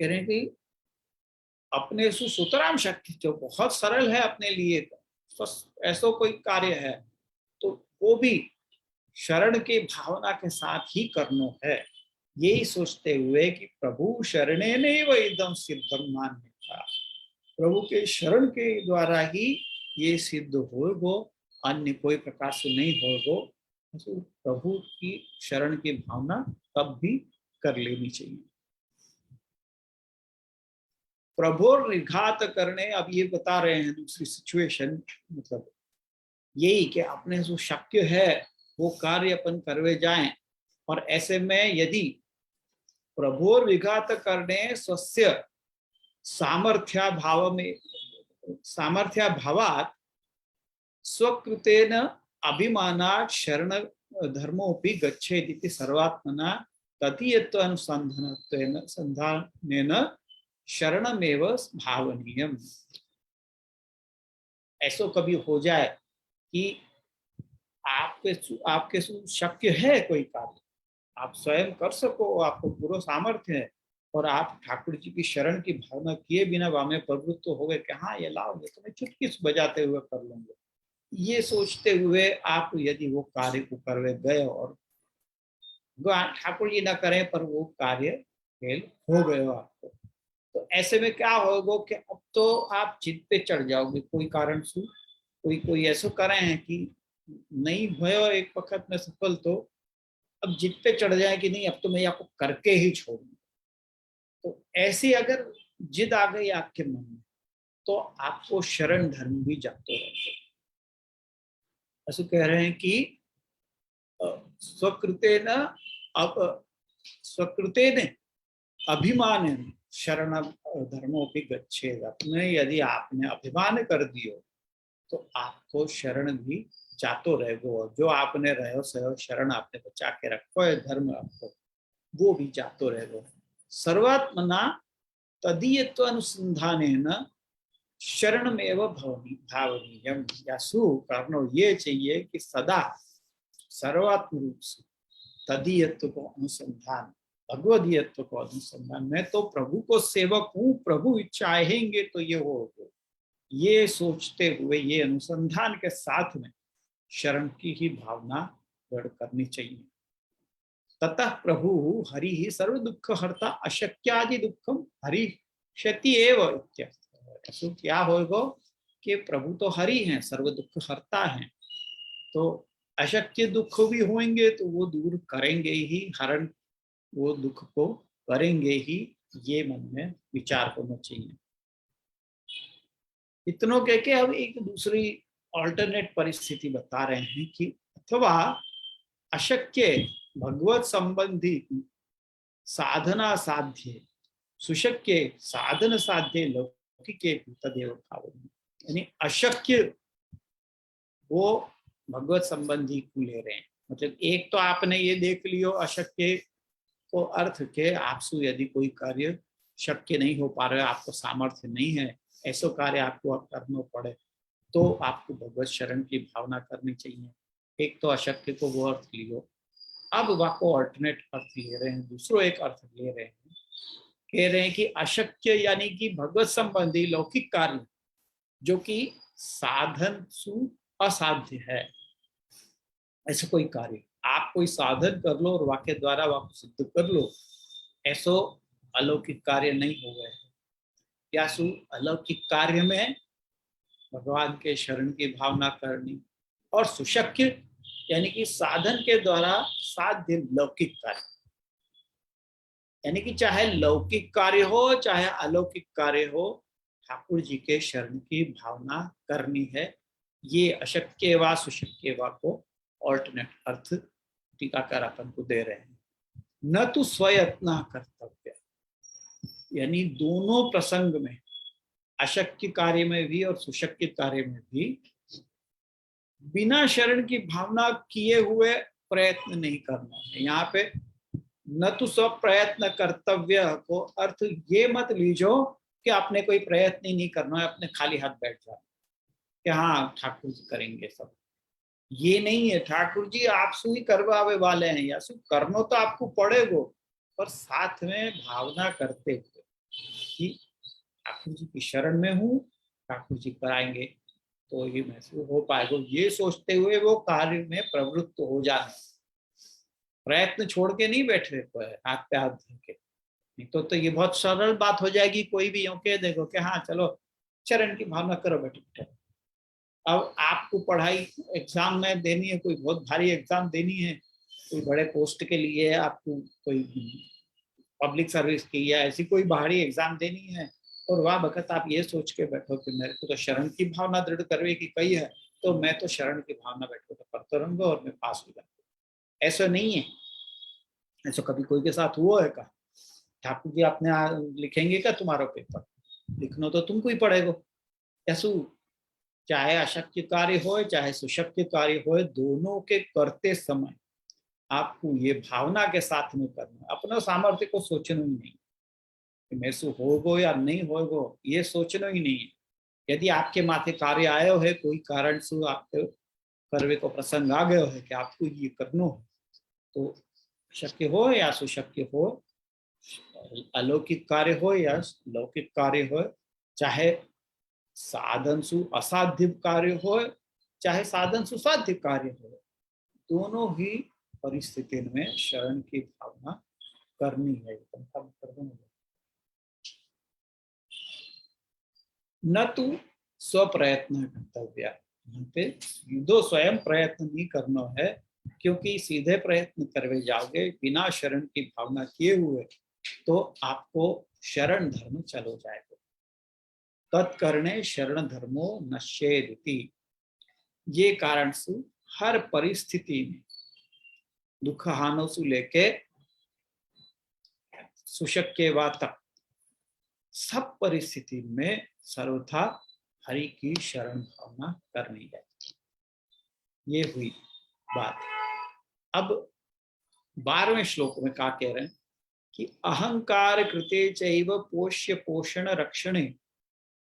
कह रहे हैं कि अपने सुतराम शक्ति जो बहुत सरल है अपने लिए, तो ऐसा कोई कार्य है तो वो भी शरण के भावना के साथ ही करना है, यही सोचते हुए कि प्रभु शरणेनेव इदं सिद्धम नान्यथा, प्रभु के शरण के द्वारा ही ये सिद्ध होगो, अन्य कोई प्रकार से नहीं होगो। तो प्रभु की शरण की भावना तब भी कर लेनी चाहिए। प्रभु निघात करने, अब ये बता रहे हैं दूसरी सिचुएशन, मतलब यही कि अपने जो शक्य है वो कार्य अपन करवे जाएं, और ऐसे में यदि प्रभु विघात करने स्वस्य सामर्थ्या भावात स्वकृतेन अभिमानात् शरण धर्मोपि गच्छेदिति सर्वात्मना तदीयत्व अनुसंधानेन शरणमेव भावनीयम। ऐसा कभी हो जाए कि आपके शक्य है कोई कार्य, आप स्वयं कर सको, आपको पूरा सामर्थ्य है, और आप ठाकुर जी की शरण की भावना किए बिना वामे प्रवृत्त हो गए कि हाँ ये लाओगे तो मैं चुटकी बजाते हुए कर लूंगा, ये सोचते हुए आप यदि वो कार्य को करवे गए और ठाकुर जी ना करें पर वो कार्य फेल हो गए आपको, तो ऐसे में क्या होगा कि अब तो आप जिद पे चढ़ जाओगे कोई कारण से, कोई ऐसा करे हैं कि नहीं भयो एक वक्त में सफल, तो अब जिद पे चढ़ जाए कि नहीं अब तो मैं आपको करके ही छोड़ूंगा। तो ऐसी अगर जिद आ गई आपके मन में तो आपको शरण धर्म भी जाते रहते। ऐसे कह रहे हैं कि स्वकृतेन अभिमान शरण धर्मों भी गच्छेद। अपने यदि आपने अभिमान कर दियो तो आपको शरण भी जातो रहेगो, जो आपने रहो सहो शरण आपने बचा के रखो है धर्म आपको, वो भी जातो रहेगो। सर्वात्मना तदीयत्व अनुसंधानेन शरणमेव भावनीयम। या सु करनो ये चाहिए कि सदा सर्वात्म रूप से तदीयत्व को अनुसंधान, भगवदीयत्व को अनुसंधान, मैं तो प्रभु को सेवक हूँ, प्रभु चाहेंगे तो ये होगा, ये सोचते हुए, ये अनुसंधान के साथ में शरण की ही भावना दृढ़ करनी चाहिए। ततः प्रभु हरि ही सर्व दुख हरता, अशक्यादि दुखम हरि क्षति एव इत्यर्थ। क्या होगा कि प्रभु तो हरि हैं, सर्व दुख हरता है, तो अशक्य दुख भी होंगे तो वो दूर करेंगे ही, हरण वो दुख को करेंगे ही, ये मन में विचार होना चाहिए। इतनों कह के अब एक दूसरी ऑल्टरनेट परिस्थिति बता रहे हैं कि अथवा अशक्य भगवत संबंधी साधना साध्य, सुशक्य साधन साध्य लौकिके तदेव भावनी, यानी अशक्य वो भगवत संबंधी को ले रहे हैं। मतलब एक तो आपने ये देख लियो अशक्य को अर्थ के आपसे यदि कोई कार्य शक्य नहीं हो पा रहा है, आपको सामर्थ्य नहीं है, ऐसा कार्य आपको करना पड़े, तो आपको भगवत शरण की भावना करनी चाहिए। एक तो अशक्य को वो अर्थ लियो। अब वाको ऑल्टरनेट अर्थ ले रहे हैं, दूसरो एक अर्थ ले रहे हैं, कह रहे हैं कि अशक्य यानी कि भगवत संबंधी लौकिक कार्य जो कि साधन सु असाध्य है, ऐसा कोई कार्य आप कोई साधन कर लो और वाक्य द्वारा वाक्य सिद्ध कर लो, ऐसो अलौकिक कार्य नहीं हो गए। या सु अलौकिक कार्य में भगवान के शरण की भावना करनी, और सुशक्य यानी कि साधन के द्वारा साध्य लौकिक कार्य, यानी कि चाहे लौकिक कार्य हो चाहे अलौकिक कार्य हो, ठाकुर जी के शरण की भावना करनी है। ये अशक्य व सुशक्य व को ऑल्टरनेट अर्थ टीकाकार अपन को दे रहे हैं। न तो स्वयत्न कर्तव्य, यानी दोनों प्रसंग में, अशक्य कार्य में भी और सुशक्य कार्य में भी, बिना शरण की भावना किए हुए प्रयत्न नहीं करना है। यहाँ पे न तो स्व प्रयत्न कर्तव्य को अर्थ ये मत लीजो कि आपने कोई प्रयत्न ही नहीं करना है, अपने खाली हाथ बैठ जाओ कि हाँ ठाकुर जी करेंगे सब, ये नहीं है। ठाकुर जी आपसे ही करवावे वाले हैं, या सु करनो तो आपको पड़ेगा, पर साथ में भावना करते हुए कि ठाकुर जी की शरण में हूँ, ठाकुर जी कराएंगे तो ये महसूस हो पाएगा, ये सोचते हुए वो कार्य में प्रवृत्त हो जाना, प्रयत्न छोड़ के नहीं बैठे हुए हाथ पे हाथ धर के। नहीं तो ये बहुत सरल बात हो जाएगी, कोई भी यूं कह देखो कि हाँ चलो चरण की भावना करो बैठे बैठे। अब आपको पढ़ाई एग्जाम में देनी है, कोई बहुत भारी एग्जाम देनी है, कोई बड़े पोस्ट के लिए आपको कोई पब्लिक सर्विस की या ऐसी कोई बाहरी एग्जाम देनी है, और वह वक्त आप ये सोच के बैठो कि मेरे को तो शरण की भावना दृढ़ करने की कही है, तो मैं तो शरण की भावना बैठो तो करता रहूंगा और मैं पास हो जाऊंगा। ऐसा नहीं है। ऐसा कभी कोई के साथ हुआ है का? ठाकुर जी अपने लिखेंगे क्या तुम्हारा पेपर? लिखना तो तुमको ही पड़ेगा। ऐसा चाहे अशक्य कार्य हो चाहे सुशक्य कार्य हो, दोनों के करते समय आपको ये भावना के साथ में करना, अपने सामर्थ्य को सोचना ही नहीं कि मेरे से होगो या नहीं होगो, ये सोचना ही नहीं है। यदि आपके माथे कार्य आयो है, कोई कारण से आपके करवे को प्रसंग आ गयो है कि आपको ये करना है, तो शक्य हो या सुशक्य हो, अलौकिक कार्य हो या लौकिक कार्य हो, चाहे साधन सु असाध्य कार्य हो चाहे साधन सुसाध्य कार्य हो, दोनों ही परिस्थिति में शरण की भावना करनी है। न तो स्वप्रयत्न कर्तव्य, यहाँ पे दो स्वयं प्रयत्न नहीं करना है, क्योंकि सीधे प्रयत्न करवे जाओगे बिना शरण की भावना किए हुए तो आपको शरण धर्म चलो जाएगा। तत्कर्णे शरण धर्मो नश्येदिति, ये कारण से हर परिस्थिति में दुख हानों से लेके सुशक्य तक सब परिस्थिति में सर्वथा हरि की शरण भावना करनी है। ये हुई बात। अब 12वें श्लोक में क्या कह रहे हैं कि अहंकार कृते चैव पोष्य पोषण रक्षणे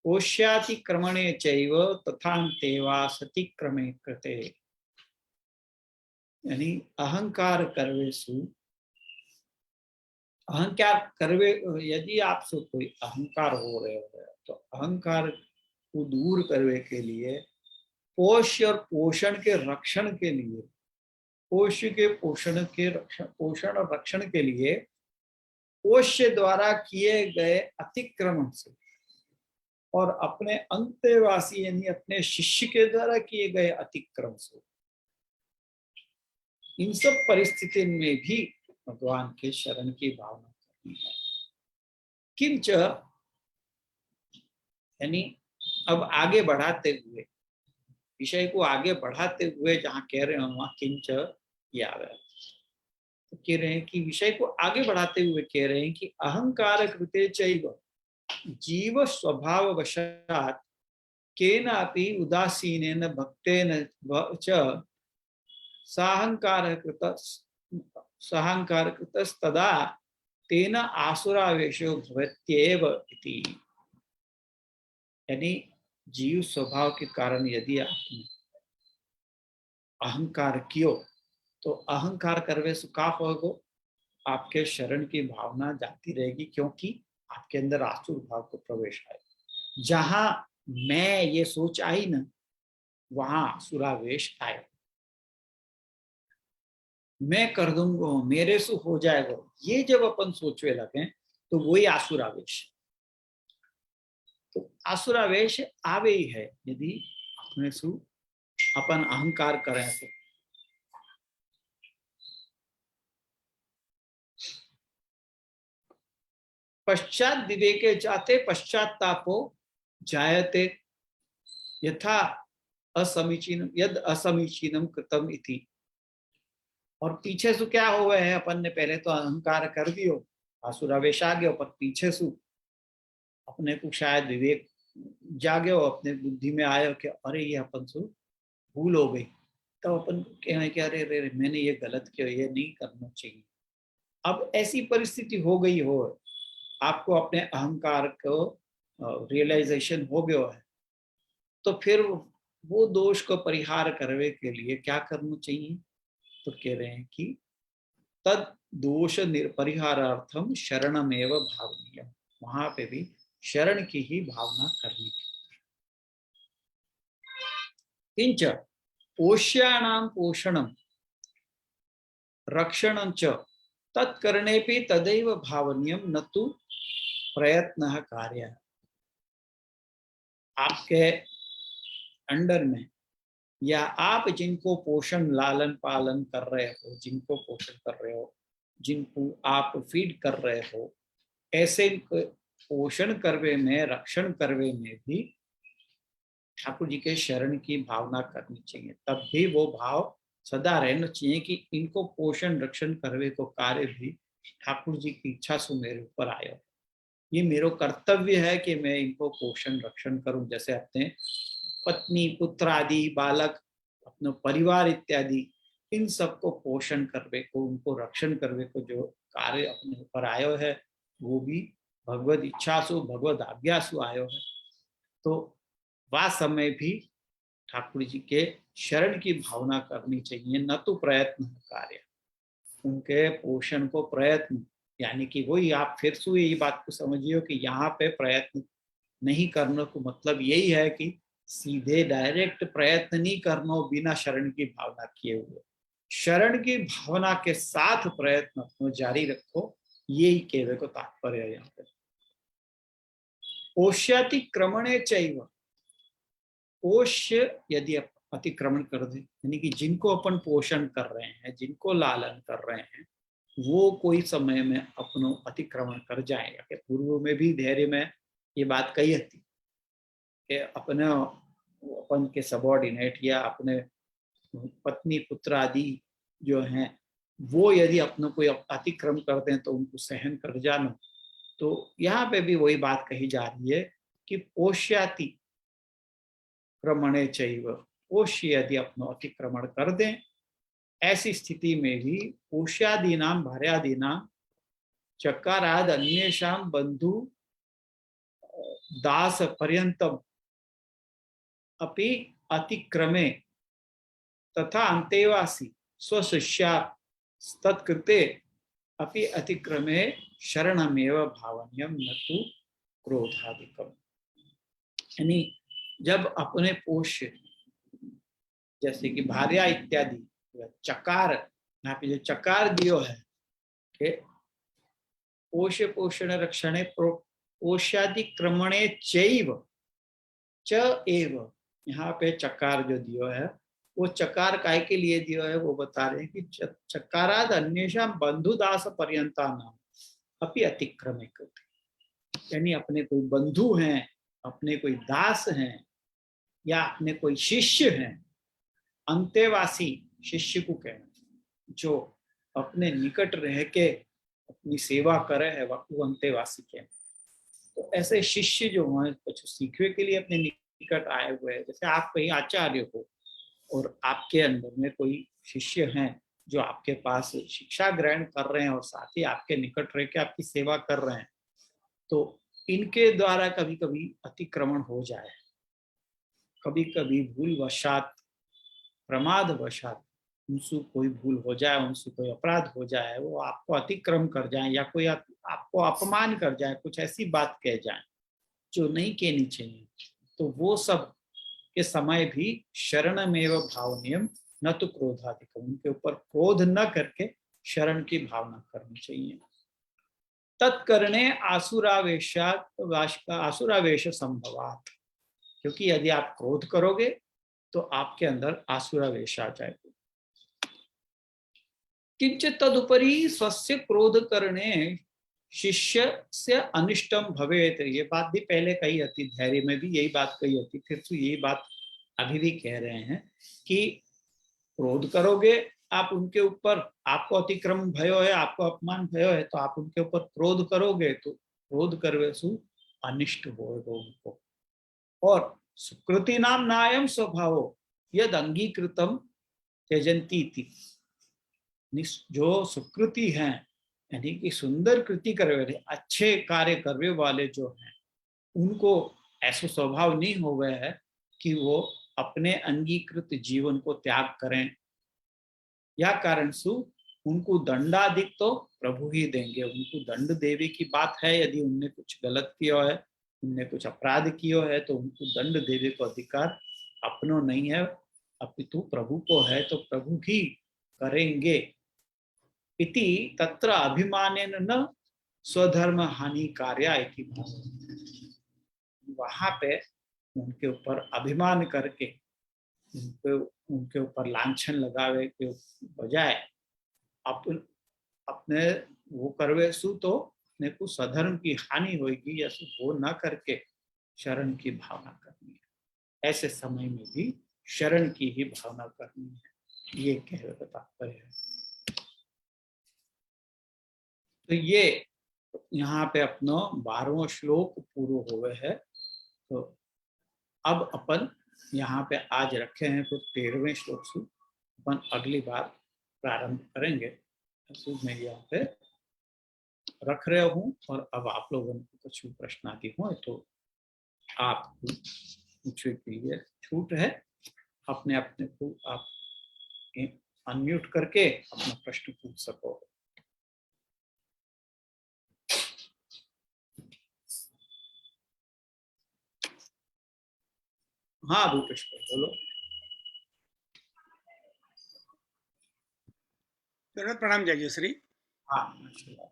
पोष्यातिक्रमणे चैव तथान्ते वा सतिक्रमे कृते। यानी अहंकार करवेसु, अहंकार करवे, यदि आपसे कोई अहंकार हो रहे हो तो अहंकार को दूर करने के लिए, पोष्य और पोषण के रक्षण के लिए, पोष्य के पोषण के रक्षण, पोषण और रक्षण के लिए पोष्य द्वारा किए गए अतिक्रमण से और अपने अंतेवासी यानी अपने शिष्य के द्वारा किए गए अतिक्रम से, इन सब परिस्थिति में भी भगवान के शरण की भावना करनी है। किंच यानी अब आगे बढ़ाते हुए, विषय को आगे बढ़ाते हुए जहां कह रहे हैं वहां किंच ये आ रहा है। तो कह रहे हैं कि विषय को आगे बढ़ाते हुए कह रहे हैं कि अहंकार कृते चैव जीव स्वभाव वशात केनापि उदासीनेन भक्तेन च साहंकार कृतस्तदा तेन आसुरावेशो भवत्येव इति। यानी जीव स्वभाव के कारण यदि आपने अहंकार कियो तो अहंकार करवे सुकाफ होगो, आपके शरण की भावना जाती रहेगी, क्योंकि आपके अंदर आसुर भाव को प्रवेश आए। जहां मैं ये सोच आई ना, वहां आसुरावेश आए। मैं कर दूंगा, मेरे से हो जाएगा, ये जब अपन सोचने लगे तो वही आसुरावेश। तो आसुरावेश आवे ही है यदि अपने से अपन अहंकार करें तो। पश्चात विवेके जाते पश्चातापो जायते यथा असमीचीन यद असमीचीनम कृतम इति। और पीछे से क्या हुआ है, अपन ने पहले तो अहंकार कर दियो, आसुरावेश आ गया, पर पीछे से अपने को शायद विवेक जागे हो, अपने बुद्धि में आया कि अरे ये अपन से भूल हो गई, तब अपन कहना कि अरे अरे मैंने ये गलत किया, ये नहीं करना चाहिए। अब ऐसी परिस्थिति हो गई हो, आपको अपने अहंकार को रियलाइजेशन हो गया है, तो फिर वो दोष को परिहार करने के लिए क्या करना चाहिए? तो कह रहे हैं कि तद दोष परिहारार्थम शरणमेव भावनीय, वहां पे भी शरण की ही भावना करनी है। किंच पोष्याणाम पोषणम रक्षणं च तत्करणेपि तदैव भावनीयम न तो प्रयत्न कार्य। आपके अंडर में या आप जिनको पोषण लालन पालन कर रहे हो, जिनको पोषण कर रहे हो, जिनको आप फीड कर रहे हो, ऐसे पोषण करवे में, रक्षण करवे में भी ठाकुर जी के शरण की भावना करनी चाहिए। तब भी वो भाव सदा रहना चाहिए कि इनको पोषण रक्षण करवे को कार्य भी ठाकुर जी की इच्छा से मेरे ऊपर आयो, ये मेरो कर्तव्य है कि मैं इनको पोषण रक्षण करूं। जैसे अपने पत्नी पुत्र आदि बालक, अपना परिवार इत्यादि, इन सबको पोषण करवे को, उनको रक्षण करवे को जो कार्य अपने ऊपर आयो है, वो भी भगवत इच्छा सु भगवत आज्ञा सु आयो है। तो वह समय भी ठाकुर जी के शरण की भावना करनी चाहिए, न तो प्रयत्न कार्य, उनके पोषण को प्रयत्न, यानी कि वही आप फिर से यही बात को समझिए कि यहाँ पे प्रयत्न नहीं करने को मतलब यही है कि सीधे डायरेक्ट प्रयत्न नहीं करना बिना शरण की भावना किए हुए, शरण की भावना के साथ प्रयत्न अपना जारी रखो, यही कहने को तात्पर्य है। यहाँ पे पोष्यातिक्रमणे चैव, पोष्य यदि अतिक्रमण कर दे, यानी कि जिनको अपन पोषण कर रहे हैं, जिनको लालन कर रहे हैं, वो कोई समय में अपनो अतिक्रमण कर जाएगा। कि पूर्व में भी धैर्य में ये बात कही थी कि अपने अपन के सबॉर्डिनेट या अपने पत्नी पुत्र आदि जो हैं, वो यदि अपनों को अतिक्रम कर दें तो उनको सहन कर जाना। तो यहाँ पे भी वही बात कही जा रही है कि पोष्याति क्रमणे चैव, पोष्य यदि अपना अतिक्रमण कर दें, ऐसी स्थिति में भी पोष्यादीनाम भार्यादीनाम चकाराद अन्येषाम बंधु दास पर्यंतम अपि अतिक्रमे तथा अंतेवासी स्वशिष्यास्तत्कृते अपि अतिक्रमे शरणमेव भावनीयम न तो क्रोधादिकम। यानी जब अपने पोष्य जैसे कि भार्या इत्यादि चकार, यहाँ पे जो चकार दियो है कि पोष्य पोषण रक्षणे पोष्यादिक्रमणे चैव च एव, यहाँ पे चकार जो दियो है वो चकार काय के लिए दियो है वो बता रहे हैं कि चकाराद अन्येषां बंधुदास पर्यंता नाम अपि अतिक्रमे करते, यानी अपने कोई बंधु हैं, अपने कोई दास हैं या अपने कोई शिष्य हैं, अंतेवासी शिष्य को कहना जो अपने निकट रह के अपनी सेवा करे है वो अंतेवासी कहना। तो ऐसे शिष्य जो हैं कुछ सीखने के लिए अपने निकट आए हुए हैं, जैसे आप कहीं आचार्य हो और आपके अंदर में कोई शिष्य हैं जो आपके पास शिक्षा ग्रहण कर रहे हैं और साथ ही आपके निकट रह के आपकी सेवा कर रहे हैं, तो इनके द्वारा कभी कभी अतिक्रमण हो जाए, कभी कभी भूल वशात प्रमाद वशात उनसे कोई भूल हो जाए, उनसे कोई अपराध हो जाए, वो आपको अतिक्रम कर जाए या कोई आपको अपमान कर जाए, कुछ ऐसी बात कह जाए जो नहीं कहनी चाहिए, तो वो सब के समय भी शरणमेव भावनीयम न तो क्रोधाधिकम, उनके ऊपर क्रोध न करके शरण की भावना करनी चाहिए। तत्करणे आसुरावेश संभवात, क्योंकि यदि आप क्रोध करोगे तो आपके अंदर आसुरावेश आ जाएगा। किंचित तदुपरि स्वस्य क्रोध करने शिष्य से अनिष्टम भवेत, ये बात भी पहले कही थी, धैर्य में भी यही बात कही थी, फिर तो यही बात अभी भी कह रहे हैं कि क्रोध करोगे आप उनके ऊपर, आपको अतिक्रम भयो है, आपको अपमान भयो है, तो आप उनके ऊपर क्रोध करोगे तो क्रोध करवे सु अनिष्ट होगा उनको। और सुकृति नाम नायम स्वभाव यद अंगीकृतम त्यजंती थी, जो सुकृति हैं यानी कि सुंदर कृति करने वाले अच्छे कार्य करने वाले जो हैं उनको ऐसा स्वभाव नहीं हो गया है कि वो अपने अंगीकृत जीवन को त्याग करें, या कारण सु उनको दंडाधिक तो प्रभु ही देंगे, उनको दंड देवे की बात है, यदि उनने कुछ गलत किया है, उनने कुछ अपराध किया है तो उनको दंड देवे को अधिकार अपनो नहीं है, अपितु प्रभु को है, तो प्रभु ही करेंगे। इति तत्र अभिमानेन न स्वधर्म हानि कार्य इति भाव, वहां पे उनके ऊपर अभिमान करके उनके ऊपर लांछन लगावे के बजाय अपने वो करवे सु तो अपने को स्वधर्म की हानि होगी, या वो न करके शरण की भावना करनी है। ऐसे समय में भी शरण की ही भावना करनी है, ये कहने का तात्पर्य है। तो ये यहाँ पे अपना 12वां श्लोक पूरा हुए है। तो अब अपन यहाँ पे आज रखे हैं तो 13वें श्लोक से अपन अगली बार प्रारंभ करेंगे। तो मैं यहाँ पे रख रहा हूँ, और अब आप लोगों को कुछ प्रश्न आदि हो तो आप पूछने के लिए छूट है, अपने अपने को आप अनम्यूट करके अपना प्रश्न पूछ सको। हाँ भूपेश बोलो। प्रणाम जागेश्री। हाँ,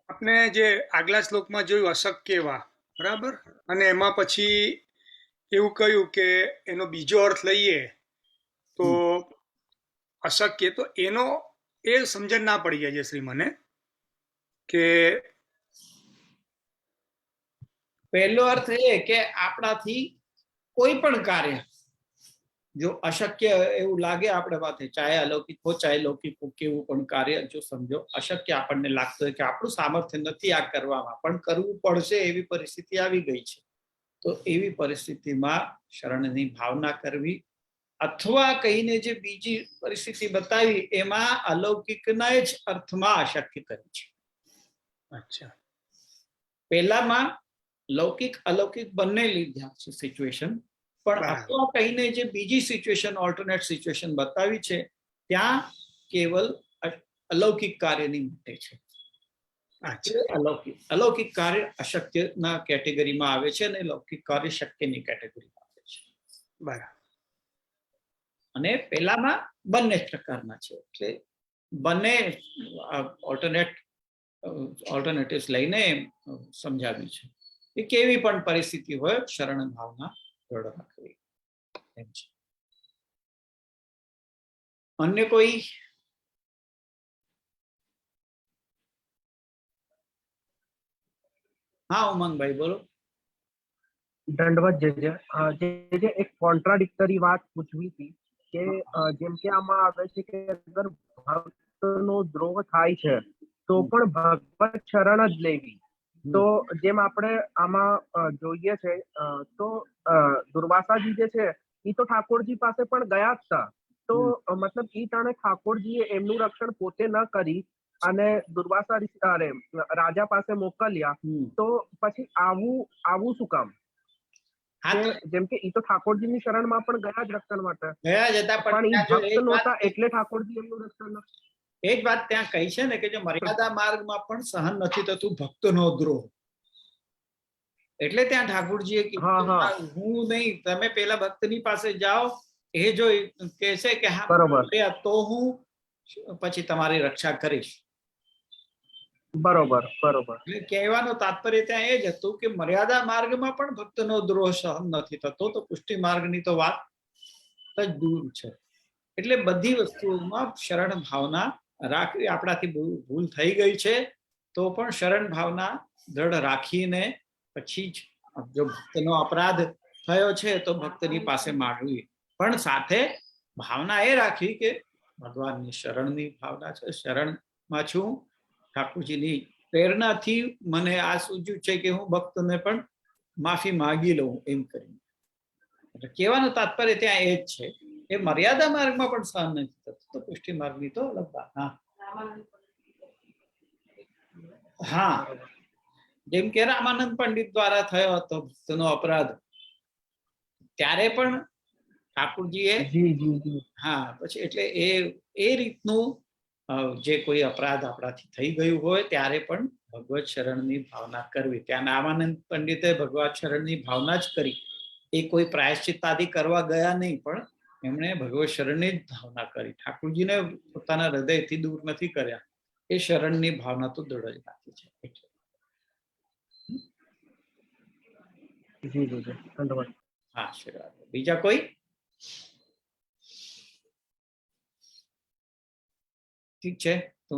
આપણે જે આગલા શ્લોકમાં જોયું અશક્યવા, બરાબર, અને એમાં પછી એવું કહ્યું કે એનો બીજો અર્થ લઈએ તો અશક્ય, તો એનો એ સમજણ ના પડી જાય શ્રી મને કે પહેલો અર્થ એ કે આપણાથી કોઈ પણ કાર્ય जो अशक्य એવું લાગે આપણે વાતે, ચાહે અલૌકિક हो चाहे लौकिक हो, કેવું પણ કાર્ય જો સમજો અશક્ય આપણને લાગતું હોય કે આપણું સામર્થ્ય નથી આ કરવામાં, પણ કરવું પડશે એવી પરિસ્થિતિ આવી ગઈ છે, તો એવી પરિસ્થિતિમાં શરણની ભાવના કરવી, અથવા કહીને જે બીજી પરિસ્થિતિ બતાવી એમાં અલૌકિકના જ અર્થમાં અશક્ય કરી છે। અચ્છા, પહેલામાં લૌકિક અલૌકિક બંને લીધા છે સિચ્યુએશન, પણ અથવા કહીને જે બીજી સિચ્યુએશન ઓલ્ટરનેટ સિચ્યુએશન બતાવી છે ત્યાં કેવલ અલૌકિક કાર્યની માટે છે. અચ્છા, અલૌકિક કાર્ય અશક્યના કેટેગરીમાં આવે છે અને લૌકિક કાર્ય શક્યની કેટેગરીમાં આવે છે. બરાબર. અને પેલામાં બંને જ પ્રકારના છે, એટલે બંને ઓલ્ટરનેટિવ્સ લઈને સમજાવ્યું છે કે કેવી પણ પરિસ્થિતિ હોય શરણ ભાવના દ્રઢ રાખવી એમ છે. અન્ય કોઈ? હા ઉમંગભાઈ બોલો. દંડવત જે એક કોન્ટ્રાડિક્ટરી વાત પૂછવી હતી કે જેમ કે આમાં આવે છે કે અગર ભક્તનો દ્રોહ થાય છે તો પણ ભગવત શરણ જ લેવી. તો જેમ આપણે આમાં જોઈએ છે તો દુર્વાસાજી જે છે એ તો ઠાકોરજી પાસે પણ ગયા જ હતા. તો મતલબ એ ટાણે ઠાકોરજીએ એમનું રક્ષણ પોતે ન કરી અને દુર્વાસા રાજા પાસે મોકલ્યા. તો પછી આવું શું કામ? જેમ કે ઈ તો ઠાકોરજીની શરણમાં પણ ગયા જ રક્ષણ માટે, ગયા જ હતા, પણ ઈ ભક્ત નહોતા એટલે ઠાકોરજી એમનું રક્ષણ. એ જ વાત ત્યાં કહી છે ને કે જો મર્યાદા માર્ગમાં પણ સહન નથી થતું ભક્તનો દ્રોહ, એટલે ત્યાં ઠાકોરજીએ કીધું હું નહીં, તમે પેલા ભક્તની પાસે જાઓ, એ જો કહે છે કે હા બરોબર તો હું પછી તમારી રક્ષા કરીશ. બરોબર બરોબર. એટલે કહેવાનો તાત્પર્ય ત્યાં એ જ હતું કે મર્યાદા માર્ગમાં પણ ભક્તનો દ્રોહ સહન નથી થતો તો પુષ્ટિ માર્ગની તો વાત જ દૂર છે. એટલે બધી વસ્તુઓમાં શરણ ભાવના રાખવી. આપણાથી ભૂલ થઈ ગઈ છે તો પણ શરણ ભાવના દ્રઢ રાખીને પછી જ જો ભક્તનો અપરાધ થયો છે તો ભક્તની પાસે માંગવી, પણ સાથે ભાવના એ રાખવી કે ભગવાનની શરણની ભાવના છે, શરણમાં છું, ઠાકોરજીની પ્રેરણાથી મને આ સૂઝ્યું છે કે હું ભક્તને પણ માફી માંગી લઉં એમ કરીને. એટલે કહેવાનું તાત્પર્ય ત્યાં એ જ છે એ મર્યાદા માર્ગમાં પણ સહન નથી થતું તો પુષ્ટિ માર્ગની તો અલગ વાત. હા, જેમ કે રામાનંદ પંડિત દ્વારા થયો હતો ભક્તનો અપરાધ, ત્યારે પણ ઠાકોરજીએ હા પછી એટલે એ રીતનું જે કોઈ અપરાધ આપણાથી થઈ ગયું હોય ત્યારે પણ ભગવત શરણની ભાવના કરવી. ત્યાં રામાનંદ પંડિતે ભગવત શરણની ભાવના જ કરી, એ કોઈ પ્રાયશ્ચિત આદિ કરવા ગયા નહીં, પણ એમણે ભગવત શરણની જ ભાવના કરી. ઠાકોરજીને પોતાના હૃદયથી દૂર નથી કર્યા, એ શરણની ભાવના તો દ્રઢ જ રાખી છે. હા આશીર્વાદ. બીજા કોઈ? ઠીક છે, તો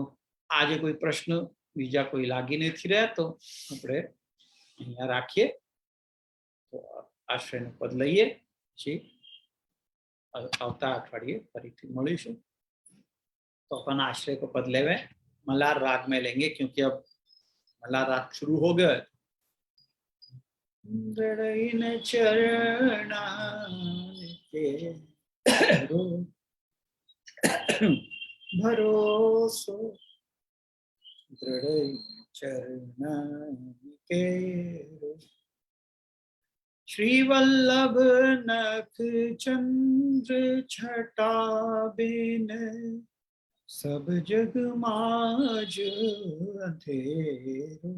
આજે કોઈ પ્રશ્ન બીજા કોઈ લાગી નથી રહ્યા તો આપણે અહીંયા રાખીએ. તો આશ્રયનું પદ લઈએ, પછી આવતા अठवाडिये फरीથી મળીશું. तो अपन आश्रय को पद लेवे मलार राग में लेंगे क्योंकि अब मलार राग शुरू हो गया है. दृढ़ चरणा के भरोसो, दृढ़ चरणा के श्री वल्लभ नख चंद्र छटा बिन सब जग माज अंधेरो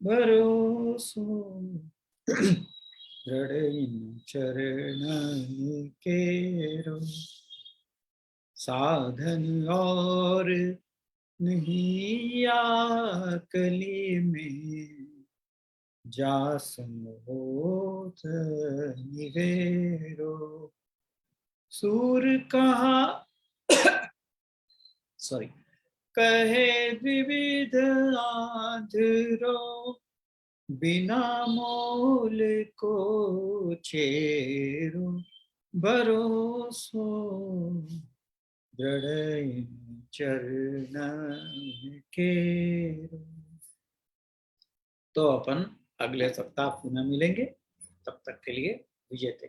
भरोसो, दृढ़ चरण केरो साधन और नहीं आकली में जासन होत निवेरो सूर कहा कहे विविध आंधरो बिना मोल को चेरो भरोसो, दृढ़ चरण केरो. तो अपन अगले सप्ताह पुनः मिलेंगे, तब तक के लिए विजय थे.